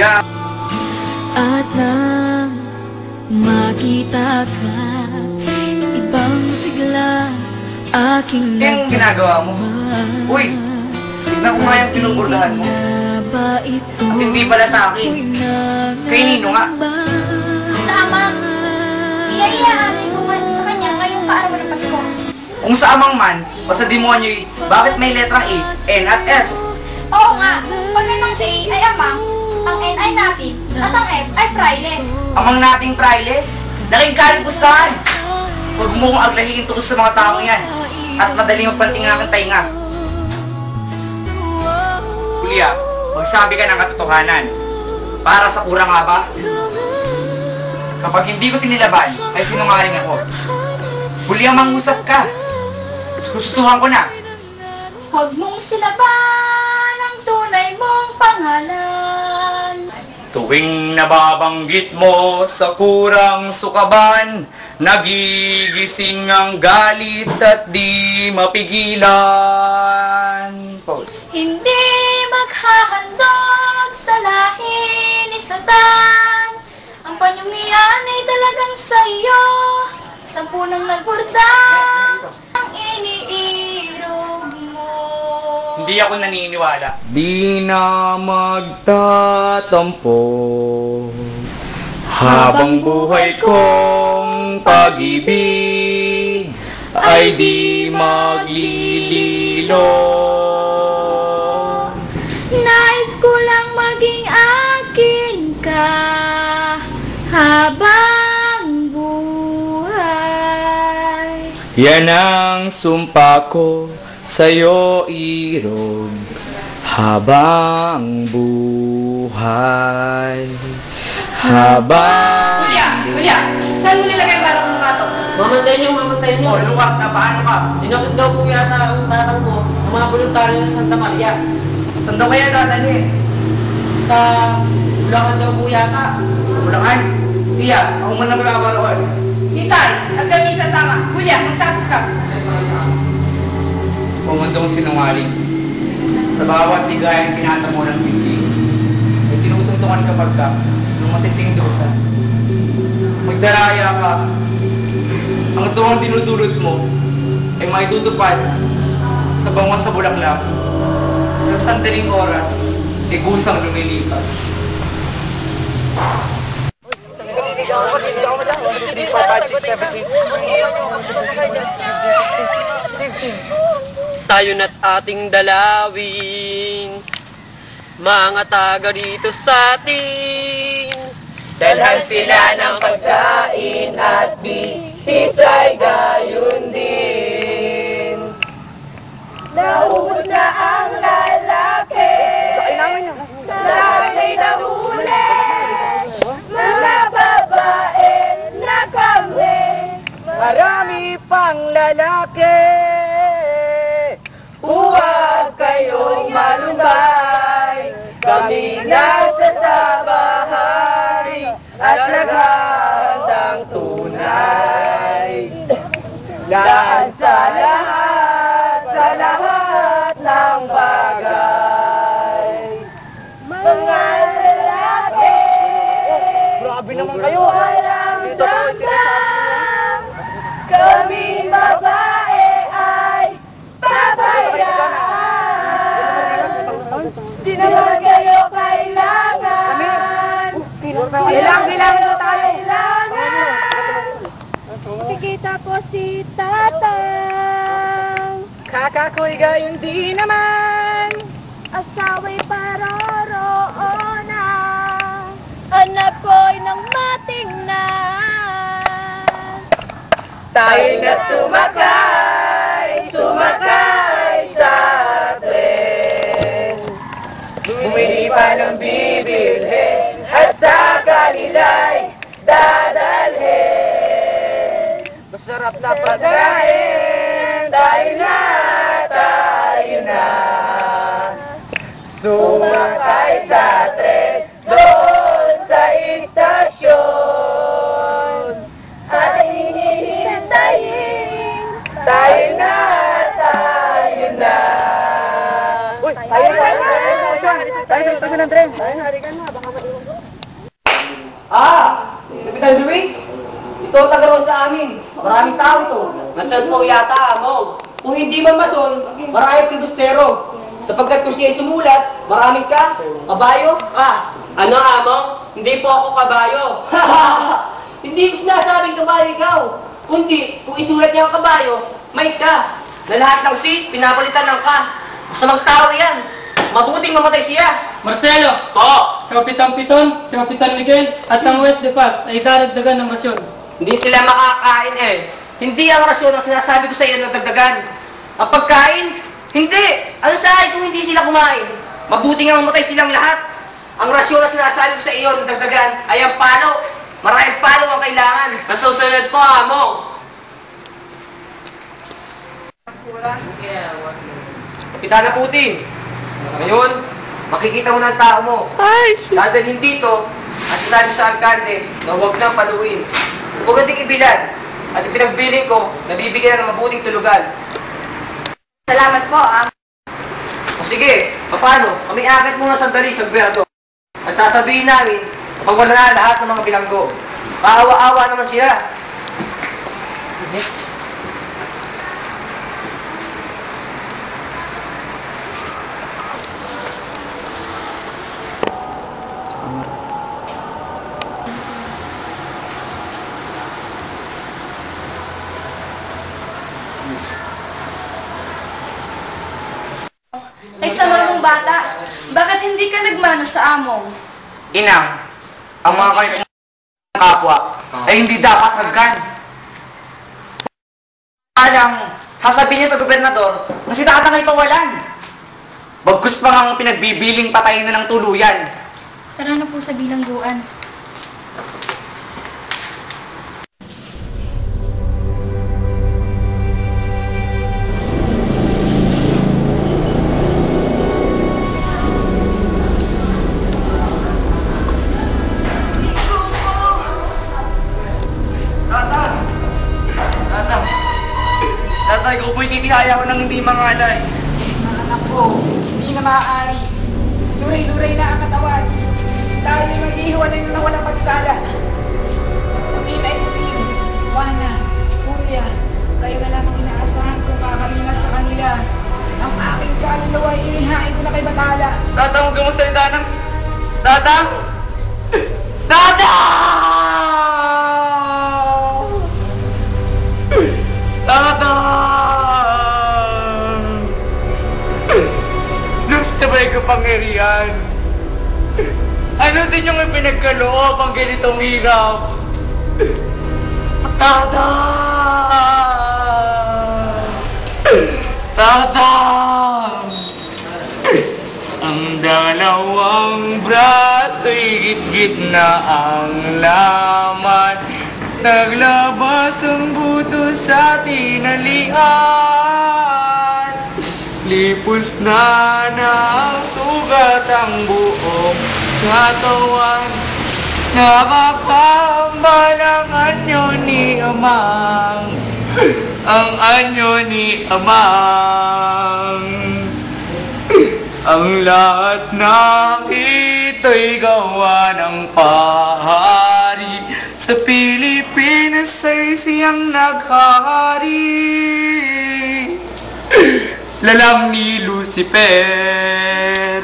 Kuya! At nang makita ka, ibang sigla aking Yung ginagawa mo? Uy! Tignan ko nga yung pinuburdahan mo. At hindi pala sa akin. Kay Nino nga. Sa ama, iyayahanay ko man sa kanya ngayong kaarawan ng Pasko. Kung sa amang man, o sa demonyo, bakit may letrang A, N at F? Oo nga, pag ang A ay amang, ang N ay natin, at ang F ay fraile. Amang nating praile, laking kalipustahan. Huwag mo kong aglahiin tungkol sa mga taong yan, at madaling magpanting ang aking tainga. Kuya, magsabi ka ng katotohanan. Para sa kurang nga ba? Kapag hindi ko sinilaban, ay sinungaling ako. Kuya, mangusap ka. Sususuhan ko na. Huwag mong silaban ang tunay mong pangalan. Tuwing nababanggit mo sa kurang sukaban, nagigising ang galit at di mapigilan. Paul. Hindi maghahandog sa lahi ni Satan. Ang panyong niyan ay talagang sa iyo. 10 nang nagburdang ang iniirog mo. Hindi ako naniniwala. Di na magtatampo habang buhay kong pag-ibig ay di maglililo. Nais ko lang maging akin ka habang buhay. Yan ang sumpa ko sa'yo, Irog, habang buhay. Habang Kuya! Saan mo nilagay parang mga to? Mamatay niyo. Oh, Lucas, na paano ka? Dinakot daw po yata ang tatang mo, ang mga voluntaryo sa Santa Maria. Saan daw kaya dadalhin? Sa Bulacan daw po yata. Sa Bulacan? Tiya, ako man na mababaroon. Itay, at kami sasama. Kuya, magtapos ka. Pumundong sinungaling. Sa bawat ligayang pinata mo ng bibig, ay tinututungan kapag ka ng matiting dosa. Magdaraya ka. Ang tuwang dinudulot mo ay maitutupad sa bangwa sa bulaklak. Sa sandaling oras, ay gusang lumilipas. Tayo na't ating dalawin, mga taga dito sa atin. Dalhan sila ng pagkain at bihis ay gayon din. Naubos na ang lalaki, lalaki na huli, mga babae na kami, marami pang lalaki. Huwag kayong malumbay, kami nasa sa bahay at naghahandang tunay. Daan sa lahat ng bagay. Mga lalaki, grabe naman kayo. Walang damdam, kami babae ay pabayaan. Di naman kayo kailangan. Bilang-bilang mo tayo. Kikita ko si Tatang. Kakakoy gayon di naman. Asawa'y paroroonan. Anak ko'y nang matingnan. Tayo na sumakay sa tren. Bumili pa ng bibilhin at sa kanila'y dadalhin. Masarap na pagkain, tayo na. Sumakay sa tren doon sa istasyon. At hihintayin, tayo na. Uy, tayo ng tren. Tayo, harikan na, baka maiwan. Kapitan Luis? Ito ang taga-roon sa amin. Maraming tao ito. Mason po yata, Among. Kung hindi man mason, maraming filibustero. Sapagkat kung siya sumulat, maraming kabayo. Ano, Among? Hindi po ako kabayo. Hindi ko sinasabing kabayo ikaw. Kundi, kung isulat niya ang kabayo, may ka. Na lahat ng si, pinapalitan ng ka. Masamang tao yan. Mabuting mamatay siya. Marcelo! Po! Sa Kapitan Piton, sa Kapitan Miguel, at ang West de Paz ay daragdagan ng rasyon. Hindi sila makakain eh. Hindi ang rasyon ang sinasabi ko sa iyo na dagdagan. Ang pagkain, hindi. Ano sa akin kung hindi sila kumain? Mabuting nga mamatay silang lahat. Ang rasyon na sinasabi ko sa iyo na dagdagan ay ang palo. Maraming palo ang kailangan. Masusunod po, Among. Kapitana Puting, ngayon, makikita mo ng tao mo. Dadalhin dito at sinabi sa alkalde na huwag nang paluin. Huwag nating ibilan at ipinagbiling ko na bibigyan ng mabuting tulugan. Salamat po, O sige, paano? Kami akit muna sandali sa gobernador. At sasabihin namin, kapag wala na lahat ng mga bilanggo, maawa-awa naman sila. Ay sama mong bata, bakit hindi ka nagmano sa among? Inang, ang mga kaibigan kapwa ay hindi dapat hagkan. Alang, sasabihin niya sa gobernador na si tatang ay pawalan. Bagkus pa nga pinagbibiling patayin na ng tuluyan. Tara na po sa bilangguan. Tatay, ko po'y kikiyaya ko ng hindi mangalay. Mga anak ko, hindi na maaari. Luray-luray na ang katawan. Tayo ay maghihiwalay na walang pagsala. Pag-inay Puting, Juana, Julia, kayo na lamang inaasahan kung kakalingas sa kanila. Ang aking kaluluwa ay inihain ko na kay Batala. Tatang, huwag kang magsalita ng... Tatang! Tatang! Tatang! Gusto ba yung kapangyarihan? Ano din yung ipinagkaloob ang ganitong hirap? Tatang! Tatang! Ang dalawang braso'y git-git na ang laman. Naglabas ang buto sa tinalian. Lipos na ang sugat ang buong katawan. Nakakamba ng anyo ni Amang. Ang anyo ni Amang. Ang lahat ng ito'y gawa ng pahari. Sa Pilipinas ay siyang naghahari. Lalang ni Lucifer.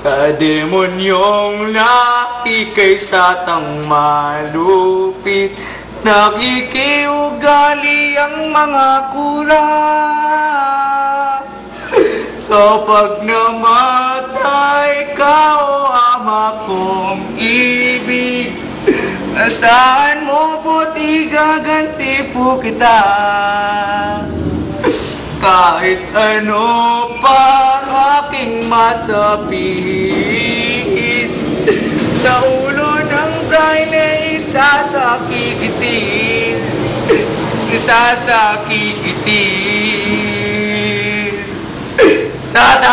Sa demonyong ikay satang malupit. Nakikiugali ang mga kura. Kapag namatay ka, o ama kong ibig, saan mo puti gaganti po kita? Kahit ano pa aking masapit, sa ulo ng braille isasakikitin, isasakikitin. Tatang!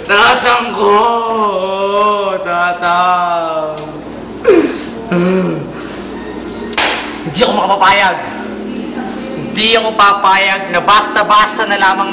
Tatang ko! Tatang! Hindi ako makapapayag. Hindi ako papayag na basta-basta na lamang